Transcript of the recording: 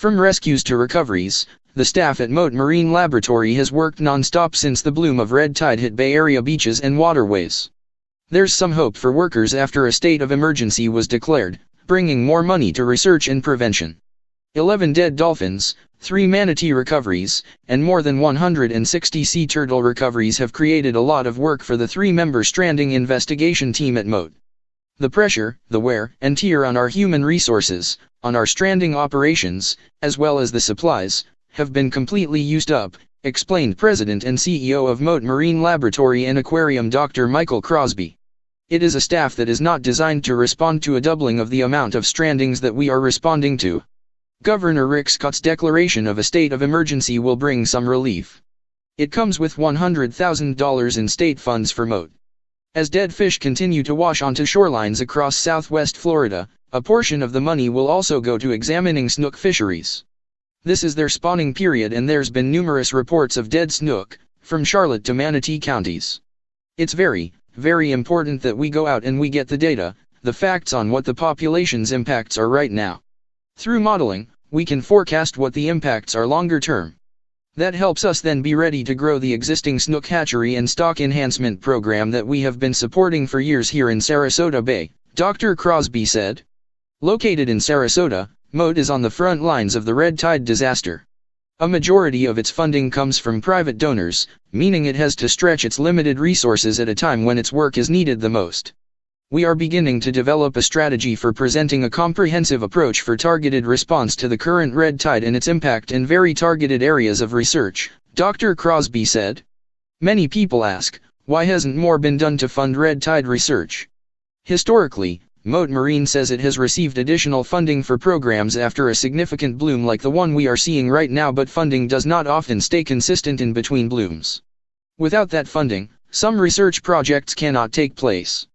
From rescues to recoveries, the staff at Mote Marine Laboratory has worked non-stop since the bloom of red tide hit Bay Area beaches and waterways. There's some hope for workers after a state of emergency was declared, bringing more money to research and prevention. 11 dead dolphins, 3 manatee recoveries, and more than 160 sea turtle recoveries have created a lot of work for the 3-member Stranding Investigation Team at Mote. The pressure, the wear and tear on our human resources, on our stranding operations, as well as the supplies, have been completely used up, explained President and CEO of Mote Marine Laboratory and Aquarium Dr. Michael Crosby. It is a staff that is not designed to respond to a doubling of the amount of strandings that we are responding to. Governor Rick Scott's declaration of a state of emergency will bring some relief. It comes with $100,000 in state funds for Mote. As dead fish continue to wash onto shorelines across southwest Florida, a portion of the money will also go to examining snook fisheries. This is their spawning period and there's been numerous reports of dead snook, from Charlotte to Manatee counties. It's very important that we go out and we get the data, the facts on what the population's impacts are right now. Through modeling, we can forecast what the impacts are longer term. That helps us then be ready to grow the existing snook hatchery and stock enhancement program that we have been supporting for years here in Sarasota Bay, Dr. Crosby said. Located in Sarasota, Mote is on the front lines of the red tide disaster. A majority of its funding comes from private donors, meaning it has to stretch its limited resources at a time when its work is needed the most. We are beginning to develop a strategy for presenting a comprehensive approach for targeted response to the current red tide and its impact in very targeted areas of research, Dr. Crosby said. Many people ask, why hasn't more been done to fund red tide research? Historically, Mote Marine says it has received additional funding for programs after a significant bloom like the one we are seeing right now, but funding does not often stay consistent in between blooms. Without that funding, some research projects cannot take place.